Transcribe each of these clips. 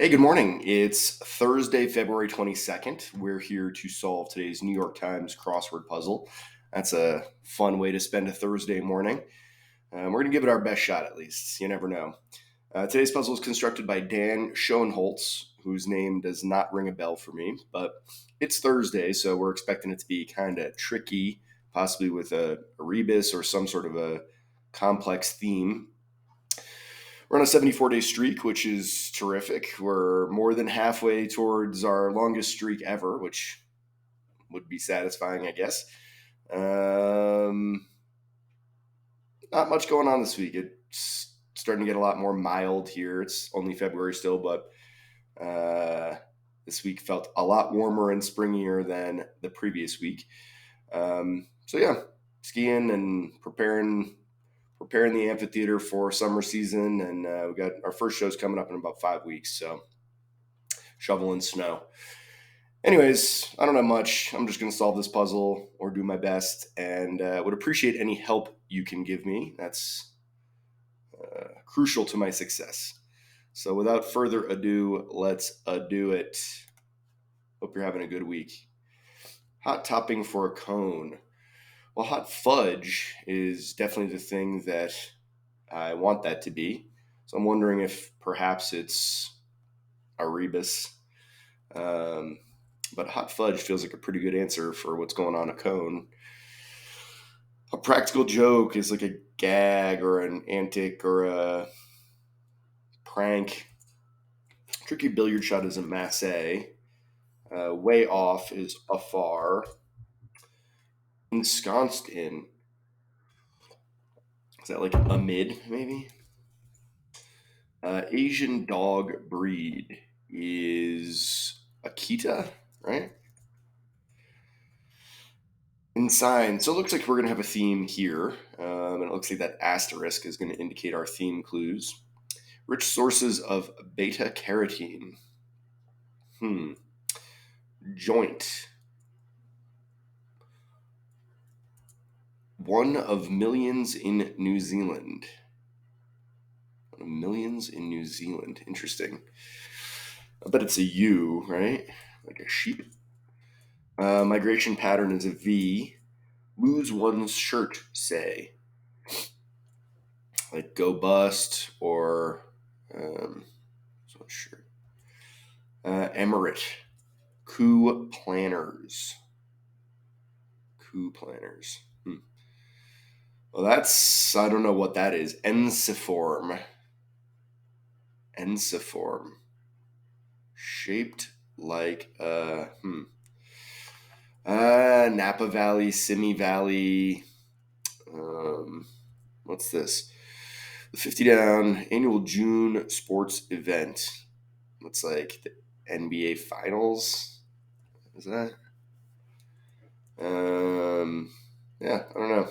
Hey, good morning. It's Thursday, February 22nd. We're here to solve today's New York Times crossword puzzle. That's a fun way to spend a Thursday morning. We're going to give it our best shot, at least. You never know. Today's puzzle is constructed by Dan Schoenholtz, whose name does not ring a bell for me, but it's Thursday, so we're expecting it to be kind of tricky, possibly with a rebus or some sort of a complex theme. We're on a 74-day streak, which is terrific. We're more than halfway towards our longest streak ever, which would be satisfying, I guess. Um, Not much going on this week. It's starting to get a lot more mild here. It's only February still, but this week felt a lot warmer and springier than the previous week. So yeah, skiing and preparing the amphitheater for summer season, and we got our first shows coming up in about 5 weeks. So shoveling snow. Anyways, I don't have much. I'm just going to solve this puzzle or do my best, and would appreciate any help you can give me. That's crucial to my success. So without further ado, let's do it. Hope you're having a good week. Hot topping for a cone. Well, hot fudge is definitely the thing that I want that to be. So I'm wondering if perhaps it's a rebus. Um, but hot fudge feels like a pretty good answer for what's going on a cone. A practical joke is like a gag or an antic or a prank. Tricky billiard shot is a masse. Way off is afar. Ensconced in. Is that like a mid, maybe? Asian dog breed is Akita, right? In sign. So it looks like we're going to have a theme here. And it looks like that asterisk is going to indicate our theme clues. Rich sources of beta carotene. Joint. One of millions in New Zealand. One of millions in New Zealand. Interesting. I bet it's a U, right? Like a sheep. Migration pattern is a V. Lose one's shirt, say. Like go bust or shirt. Emirate. Coup planners. Coup planners. Well, I don't know what that is. Ensiform. Ensiform. Shaped like Napa Valley, Simi Valley. What's this? The 50 down annual June sports event. Looks like the NBA Finals. Is that? Yeah, I don't know.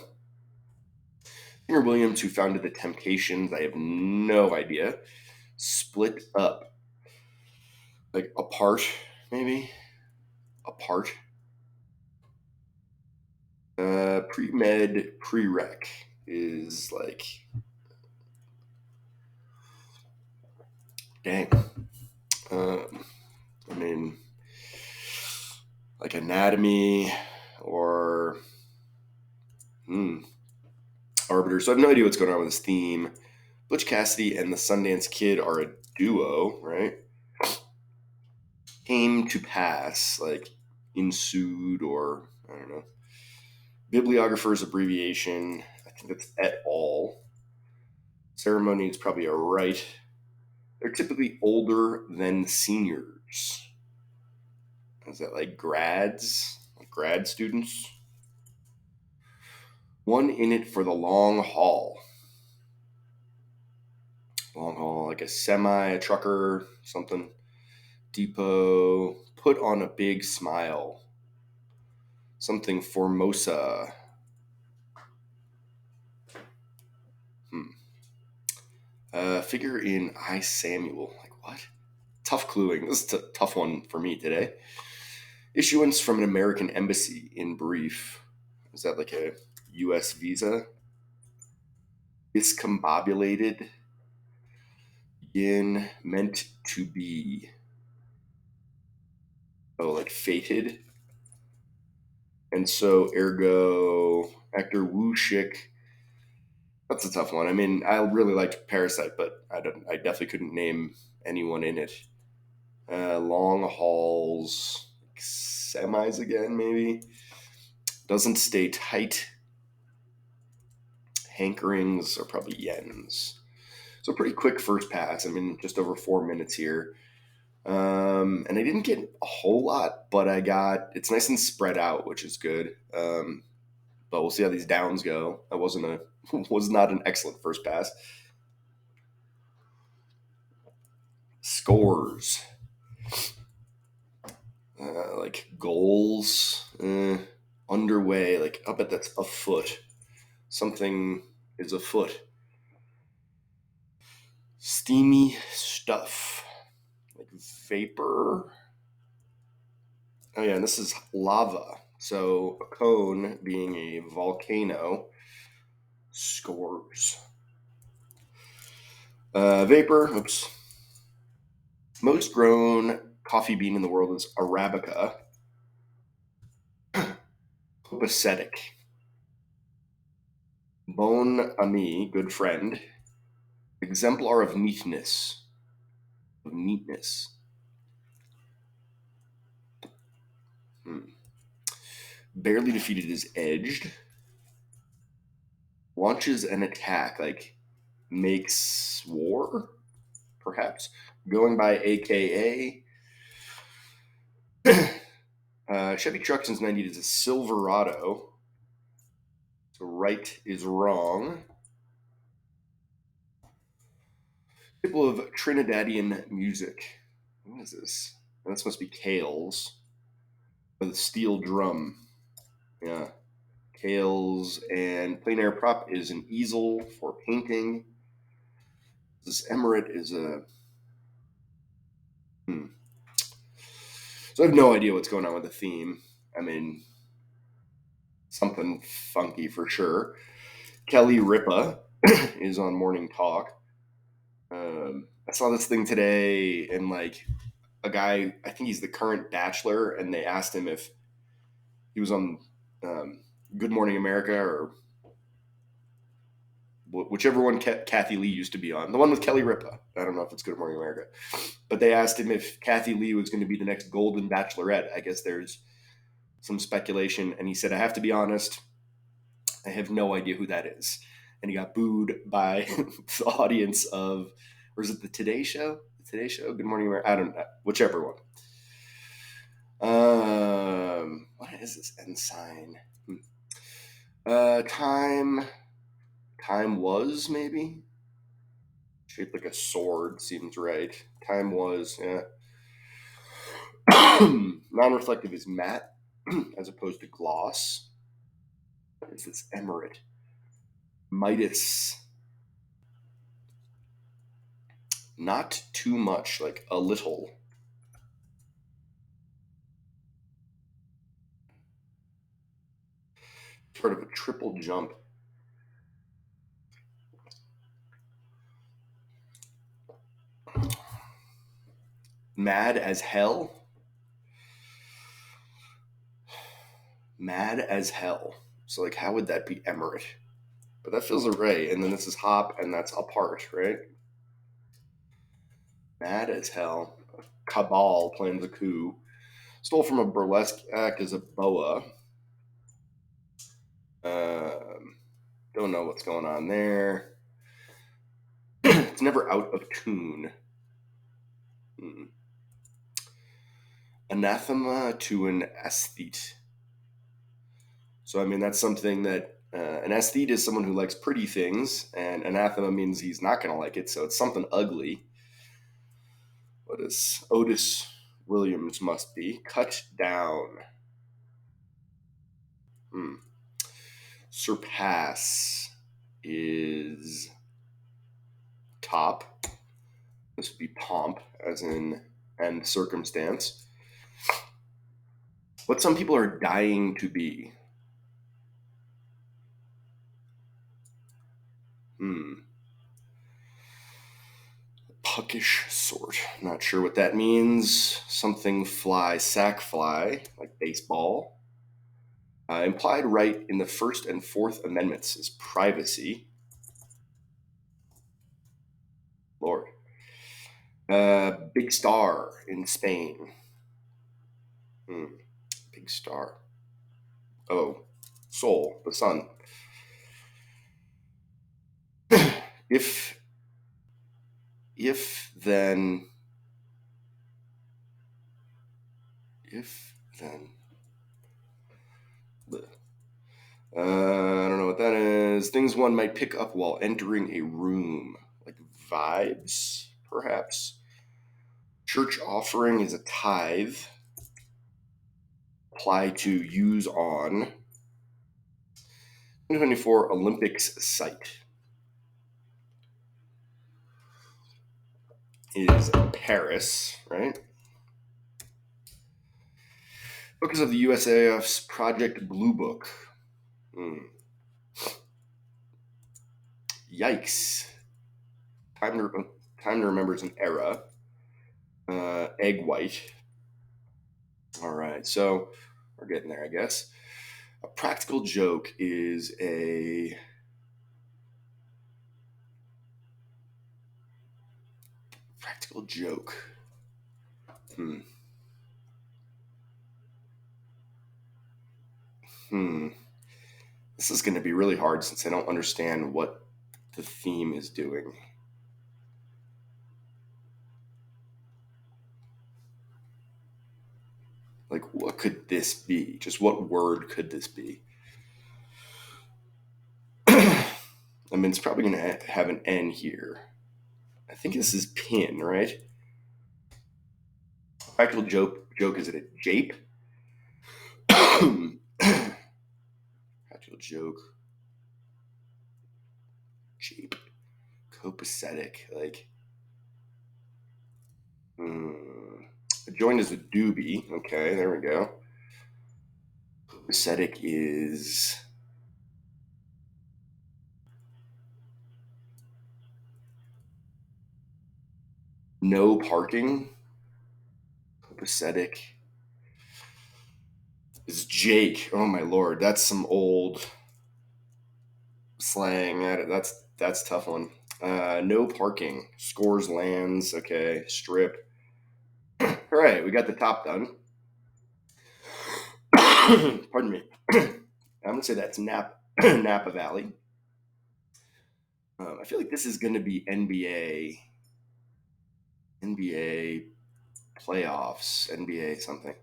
Singer Williams, who founded the Temptations, I have no idea. Split up. Like apart, maybe? Apart. Pre-med, pre-rec is like, dang. I mean, like anatomy or arbiter. So I have no idea what's going on with this theme. Butch Cassidy and the Sundance Kid are a duo, right? Came to pass, like ensued, or I don't know. Bibliographer's abbreviation, I think it's et al. Ceremony is probably a right. They're typically older than seniors. Is that like grads? Like grad students? One in it for the long haul. Long haul, like a semi, a trucker, something. Depot, put on a big smile. Something Formosa. Figure in I Samuel. Like what? Tough cluing. This is a tough one for me today. Issuance from an American embassy in brief. Is that like a U.S. visa? Discombobulated. Begin, meant to be. Oh, like fated. And so, ergo, actor Wu Shik. That's a tough one. I mean, I really liked Parasite, but I definitely couldn't name anyone in it. Long hauls, semis again, maybe. Doesn't stay tight. Hankerings are probably yens. So pretty quick first pass. I mean, just over 4 minutes here. And I didn't get a whole lot, but it's nice and spread out, which is good. But we'll see how these downs go. That was not an excellent first pass. Scores. Like goals. Underway. Like, I bet that's afoot. Something is afoot. Steamy stuff. Like vapor. Oh yeah, and this is lava. So a cone being a volcano. Scores. Vapor. Oops. Most grown coffee bean in the world is Arabica. Copacetic. Bon ami, good friend. Exemplar of neatness. Of neatness. Barely defeated is edged. Launches an attack, like makes war, perhaps. Going by AKA. Chevy truck since 90 is a Silverado. So right is wrong. People of Trinidadian music. What is this? This must be Kales. With a steel drum. Yeah. Kales and plein air prop is an easel for painting. This emirate is a. So I have no idea what's going on with the theme. I mean, something funky for sure. Kelly Ripa is on Morning Talk. I saw this thing today, and like a guy, I think he's the current Bachelor, and they asked him if he was on Good Morning America or whichever one Kathy Lee used to be on, the one with Kelly Ripa. I don't know if it's Good Morning America, but they asked him if Kathy Lee was going to be the next Golden Bachelorette. I guess there's some speculation, and he said, "I have to be honest, I have no idea who that is." And he got booed by the audience of, or is it the Today Show? The Today Show? Good Morning America? I don't know. Whichever one. What is this ensign? Time was maybe shaped like a sword. Seems right. Time was, yeah. Non-reflective is matte as opposed to gloss. What is this emirate? Midas. Not too much, like a little. Part of a triple jump. Mad as hell. Mad as hell. So like, how would that be emirate? But that feels right. And then this is hop, and that's apart, right? Mad as hell. Cabal plans a coup. Stole from a burlesque act as a boa. Don't know what's going on there. It's never out of tune. Anathema to an aesthete. So, I mean, that's something that an aesthete is someone who likes pretty things, and anathema means he's not going to like it, so it's something ugly. What is Otis Williams must be? Cut down. Surpass is top. This would be pomp, as in and circumstance. What some people are dying to be. puckish sort. Not sure what that means. Something fly, sack fly, like baseball. Implied right in the First and Fourth Amendments is privacy. Lord. Big star in Spain. Big star. Oh, Sol, the sun. if if then if then I don't know what that is. Things one might pick up while entering a room, like vibes, perhaps. Church offering is a tithe. Apply to use on. 2024 Olympics site is Paris, right? Focus of the USAF's Project Blue Book. Yikes. Time to remember is an era. Egg white. All right, so we're getting there, I guess. A practical joke is a practical joke. This is going to be really hard since I don't understand what the theme is doing. Like, what could this be? Just what word could this be? I mean, it's probably going to have an N here. I think this is pin, right? Practical joke is it a jape? Practical joke. Jape. Copacetic. Like. Joined as a doobie. Okay, there we go. Copacetic is. No parking. Copacetic is Jake. Oh my lord, that's some old slang. That's a tough one. No parking. Scores lands. Okay, strip. All right, we got the top done. Pardon me. I'm gonna say that's Napa Valley. I feel like this is gonna be NBA playoffs, NBA something.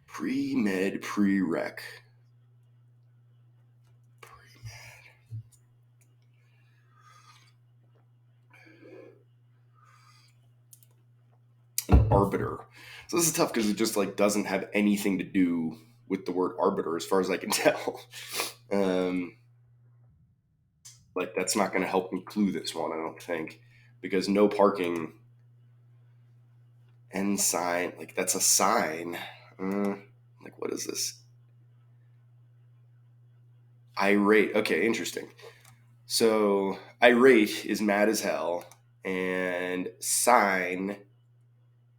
Pre-med, pre-rec. An arbiter. So this is tough because it just like doesn't have anything to do with the word arbiter as far as I can tell. Like that's not going to help me clue this one, I don't think, because no parking ensign, like that's a sign. Like what is this? Irate. Okay, interesting. So irate is mad as hell, and sign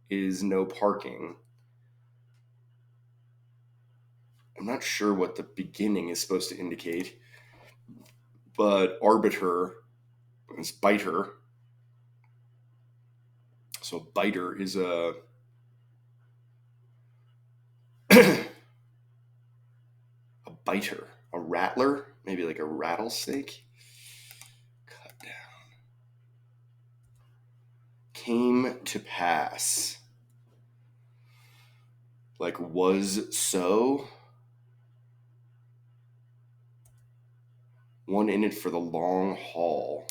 is no parking. I'm not sure what the beginning is supposed to indicate, but arbiter is biter. So biter is a a biter, a rattler, maybe like a rattlesnake. Cut down. Came to pass. Like was so. One in it for the long haul.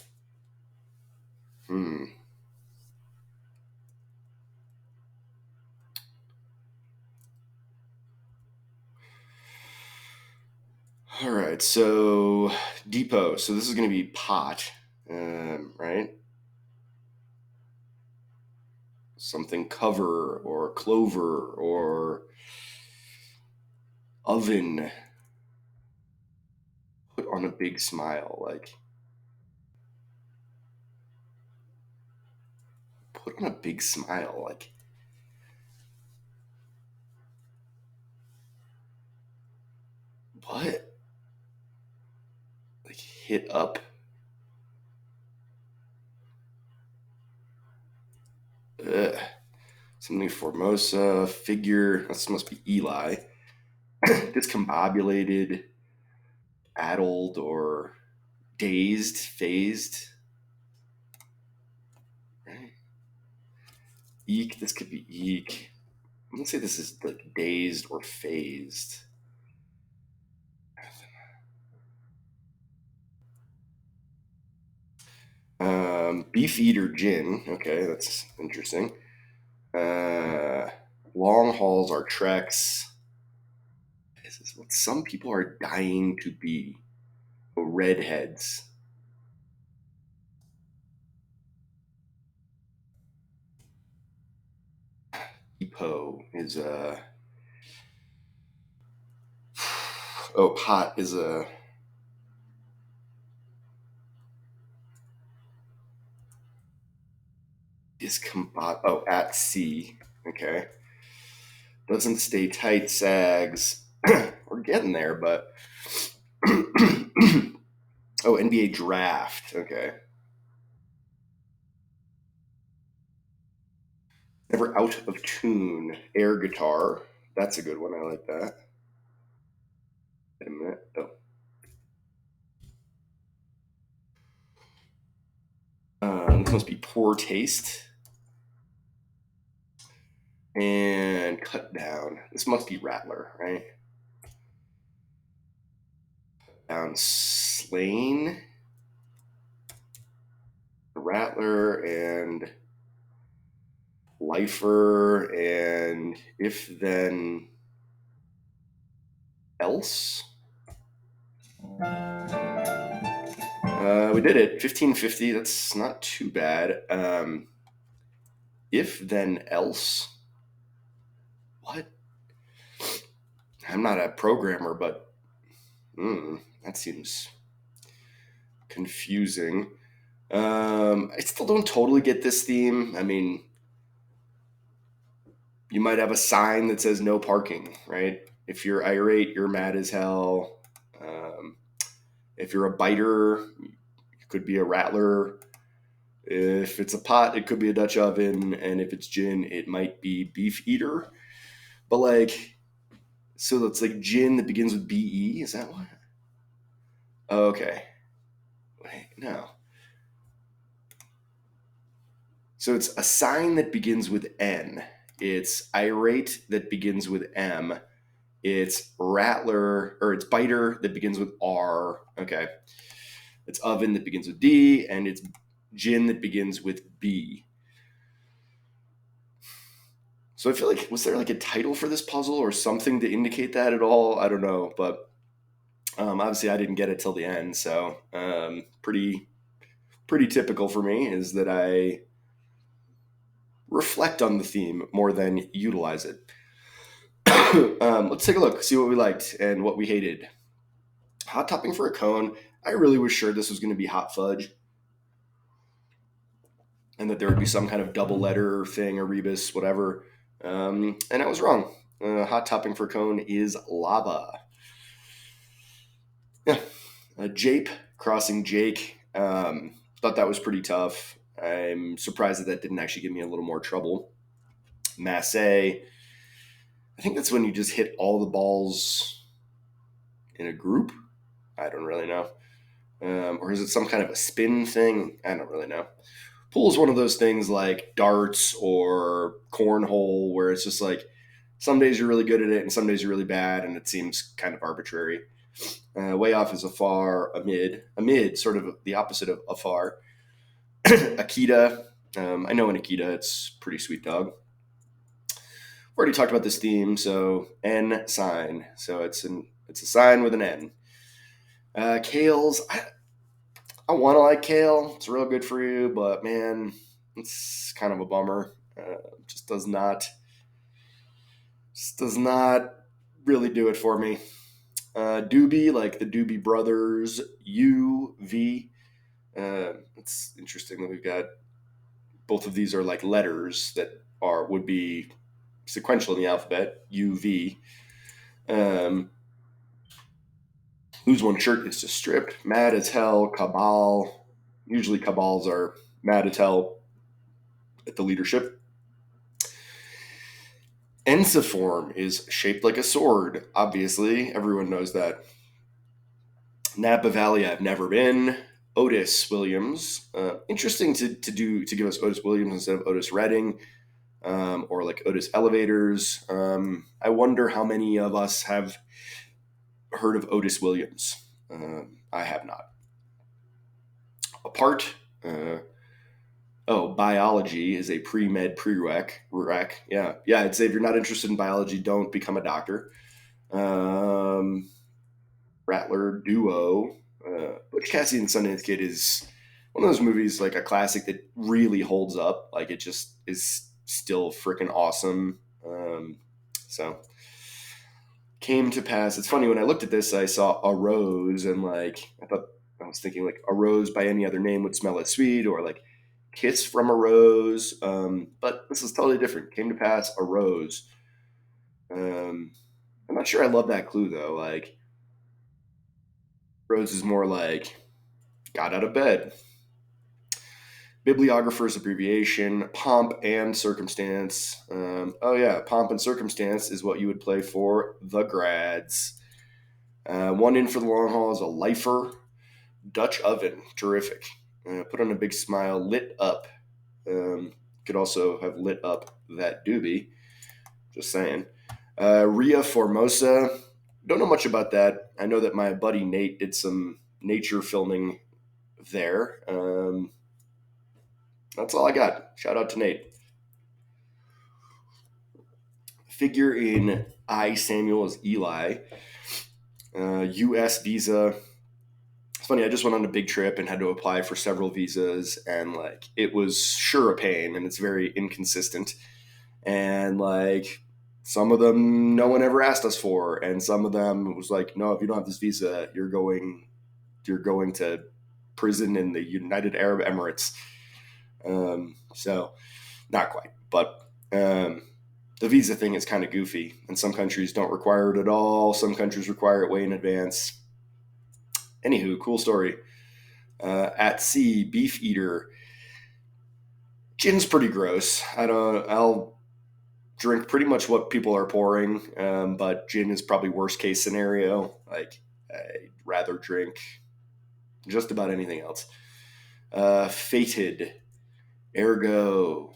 All right, so depot. So this is going to be pot, right? Something cover or clover or oven. Put on a big smile, like put on a big smile. Like, what? Like, hit up? Ugh. Something Formosa, figure. This must be Eli. Discombobulated, addled, or dazed, phased. Right? Eek, this could be eek. I'm gonna say this is like dazed or phased. Beef eater gin. Okay, that's interesting. Uh, Long hauls are treks. This is what some people are dying to be. Oh, redheads. Epo is a. Oh, hot is a. Discombot. Oh, at sea. Okay. Doesn't stay tight, sags. We're getting there, but. Oh, NBA draft. Okay. Never out of tune. Air guitar. That's a good one. I like that. Wait a minute. Oh. This must be poor taste. And cut down. This must be Rattler, right? Down Slain, Rattler, and Lifer, and If Then Else. We did it. 1550. That's not too bad. If Then Else. What? I'm not a programmer, but that seems confusing. I still don't totally get this theme. I mean, you might have a sign that says no parking, right? If you're irate, you're mad as hell. Um, if you're a biter, it could be a rattler. If it's a pot, it could be a Dutch oven. And if it's gin, it might be beef eater. But like, so that's like gin that begins with BE. Is that what? Oh, okay. Wait, no. So it's a sign that begins with N. It's irate that begins with M. It's rattler, or it's biter that begins with R. Okay. It's oven that begins with D, and it's gin that begins with B. So I feel like, was there like a title for this puzzle or something to indicate that at all? I don't know, but obviously I didn't get it till the end. So pretty typical for me is that I reflect on the theme more than utilize it. Let's take a look, see what we liked and what we hated. Hot topping for a cone. I really was sure this was going to be hot fudge and that there would be some kind of double letter thing or rebus, whatever. And I was wrong. Hot topping for cone is lava. Yeah. Jape crossing Jake. Thought that was pretty tough. I'm surprised that didn't actually give me a little more trouble. Masse. I think that's when you just hit all the balls in a group. I don't really know. Or is it some kind of a spin thing? I don't really know. Pool is one of those things like darts or cornhole where it's just like some days you're really good at it and some days you're really bad and it seems kind of arbitrary. Way off is afar, amid, sort of the opposite of afar. Akita, I know an Akita, it's pretty sweet dog. We've already talked about this theme, so N sign, so it's a sign with an N. Kales, I want to like kale. It's real good for you, but man, it's kind of a bummer. Just does not really do it for me. Doobie, like the Doobie Brothers, UV. It's interesting that we've got both of these are like letters that are would be sequential in the alphabet. UV. Um, Who's one shirt is just stripped. Mad as hell. Cabal. Usually cabals are mad as hell at the leadership. Ensiform is shaped like a sword. Obviously, everyone knows that. Napa Valley, I've never been. Otis Williams. Interesting to give us Otis Williams instead of Otis Redding, or like Otis Elevators. I wonder how many of us have heard of Otis Williams. I have not. Apart. Uh, Biology is a pre-med prereq. Yeah. I'd say if you're not interested in biology, don't become a doctor. Um, Rattler Duo. Butch Cassidy and Sundance Kid is one of those movies, like a classic that really holds up. Like it just is still freaking awesome. So came to pass. It's funny when I looked at this, I saw a rose, and like I was thinking like a rose by any other name would smell as sweet, or like kiss from a rose. But this is totally different. Came to pass a rose. Um, I'm not sure I love that clue though. Like rose is more like got out of bed. Bibliographer's abbreviation, pomp and circumstance. Pomp and circumstance is what you would play for the grads. One in for the long haul is a lifer. Dutch oven, terrific. Put on a big smile, lit up. Could also have lit up that doobie. Just saying. Ria Formosa. Don't know much about that. I know that my buddy Nate did some nature filming there. That's all I got. Shout out to Nate. Figure in I, Samuel, is Eli. U.S. visa. It's funny, I just went on a big trip and had to apply for several visas, and like it was sure a pain, and it's very inconsistent. And like some of them no one ever asked us for, and some of them was like, no, if you don't have this visa, you're going to prison in the United Arab Emirates. So not quite, but the visa thing is kind of goofy, and some countries don't require it at all. Some countries require it way in advance. Anywho, cool story. At sea, beef eater. Gin's pretty gross. I'll drink pretty much what people are pouring, but gin is probably worst case scenario. Like I'd rather drink just about anything else. Fated, ergo,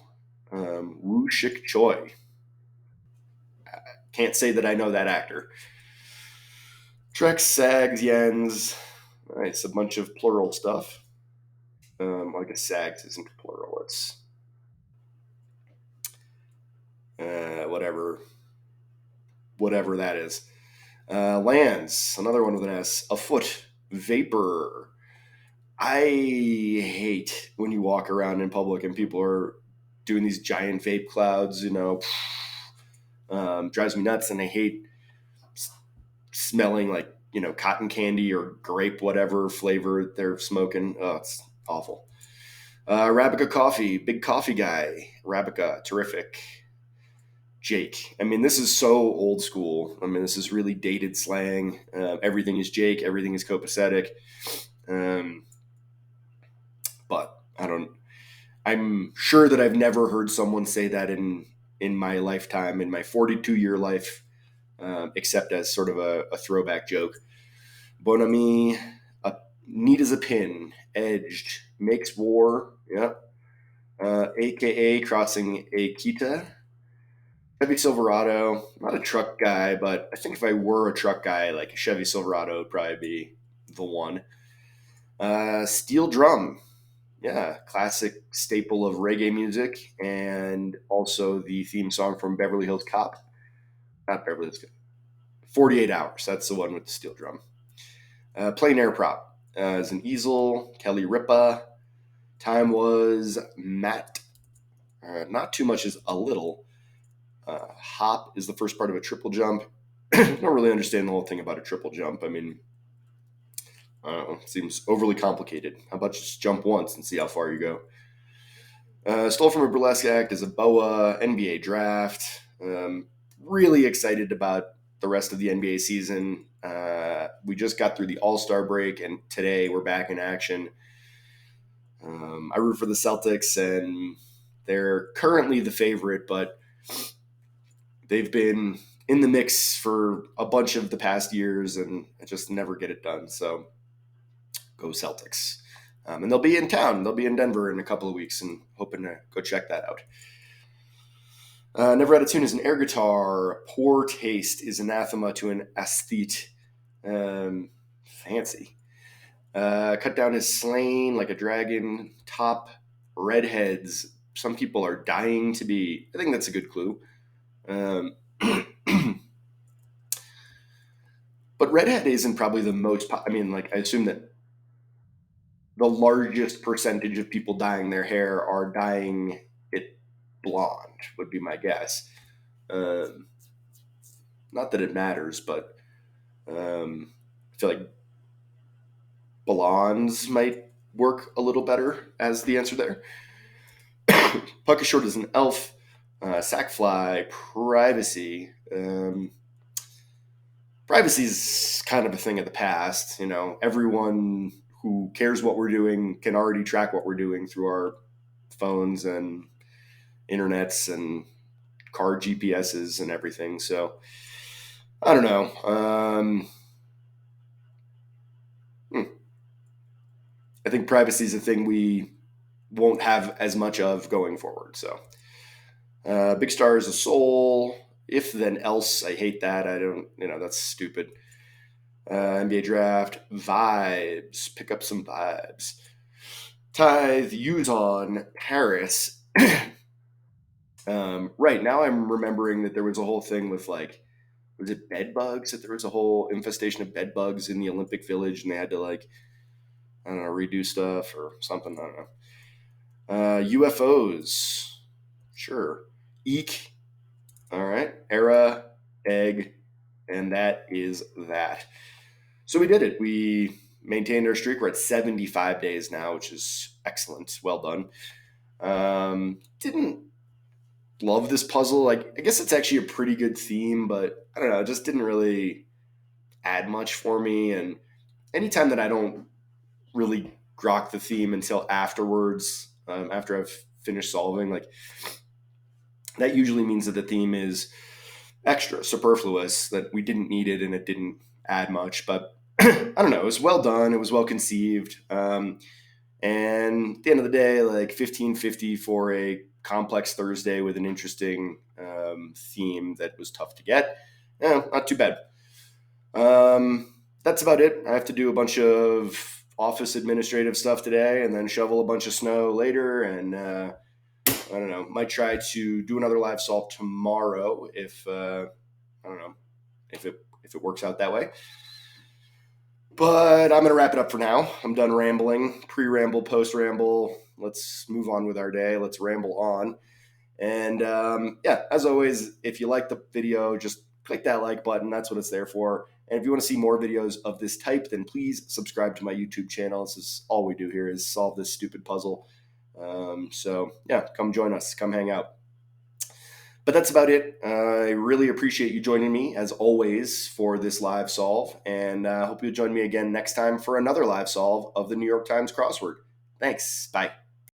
Woo Shik Choi. Can't say that I know that actor. Trex, Sags, Yens. It's a bunch of plural stuff. I guess Sags isn't plural. It's whatever that is. Lands, another one with an S. Afoot, vapor. I hate when you walk around in public and people are doing these giant vape clouds. Drives me nuts, and I hate smelling like cotton candy or grape, whatever flavor they're smoking. Oh, it's awful. Arabica coffee, big coffee guy. Arabica, terrific. Jake. I mean, this is so old school. I mean, this is really dated slang. Everything is Jake. Everything is copacetic. But I don't. I'm sure that I've never heard someone say that in my lifetime, in my 42-year life, except as sort of a throwback joke. Bon ami, neat as a pin, edged, makes war. Yeah. AKA crossing a Kita. Chevy Silverado, not a truck guy, but I think if I were a truck guy, like a Chevy Silverado would probably be the one. Steel drum, yeah, classic staple of reggae music, and also the theme song from Beverly Hills Cop. Not Beverly Hills Cop. 48 Hours, that's the one with the steel drum. Plain air prop is an easel, Kelly Ripa. Time was Matt. Not too much is a little. Hop is the first part of a triple jump. Don't really understand the whole thing about a triple jump. I mean, I don't know. It seems overly complicated. How about just jump once and see how far you go? Stole from a Burlesque Act is a BOA NBA draft. Really excited about the rest of the NBA season. We just got through the All-Star break, and today we're back in action. I root for the Celtics, and they're currently the favorite, but they've been in the mix for a bunch of the past years, and I just never get it done. So go Celtics. And they'll be in town. They'll be in Denver in a couple of weeks, and hoping to go check that out. Never had a tune is an air guitar. Poor taste is anathema to an aesthete. Fancy. Cut down is slain like a dragon. Top redheads. Some people are dying to be. I think that's a good clue. But redhead isn't probably the most. I mean, like, I assume that the largest percentage of people dyeing their hair are dyeing it blonde, would be my guess. Um, Not that it matters, but I feel like blondes might work a little better as the answer there. Puck is short as an elf. Sackfly, privacy. Privacy is kind of a thing of the past. You know, everyone who cares what we're doing can already track what we're doing through our phones and internets and car GPSs and everything. So I don't know. I think privacy is a thing we won't have as much of going forward. So Big Star is a soul. If then else, I hate that. I don't. That's stupid. NBA draft vibes. Pick up some vibes. Tithe. Use on Paris. Right now, I'm remembering that there was a whole thing with like, was it bed bugs? That there was a whole infestation of bed bugs in the Olympic Village, and they had to like, I don't know, redo stuff or something. I don't know. UFOs. Sure. Eek. All right. Era, egg, and that is that. So we did it. We maintained our streak. We're at 75 days now, which is excellent. Well done. Didn't love this puzzle. Like, I guess it's actually a pretty good theme, but I don't know. It just didn't really add much for me. And anytime that I don't really grok the theme until afterwards, after I've finished solving, like, that usually means that the theme is extra, superfluous, that we didn't need it and it didn't add much. But I don't know. It was well done. It was well conceived. And at the end of the day, like 1550 for a complex Thursday with an interesting theme that was tough to get. Yeah, not too bad. That's about it. I have to do a bunch of office administrative stuff today and then shovel a bunch of snow later. And I don't know, might try to do another live solve tomorrow if, I don't know, if it works out that way. But I'm going to wrap it up for now. I'm done rambling, pre-ramble, post-ramble. Let's move on with our day. Let's ramble on. And yeah, as always, if you like the video, just click that like button. That's what it's there for. And if you want to see more videos of this type, then please subscribe to my YouTube channel. This is all we do here is solve this stupid puzzle. So yeah, come join us. Come hang out. But that's about it. I really appreciate you joining me, as always, for this live solve. And I hope you'll join me again next time for another live solve of the New York Times crossword. Thanks. Bye.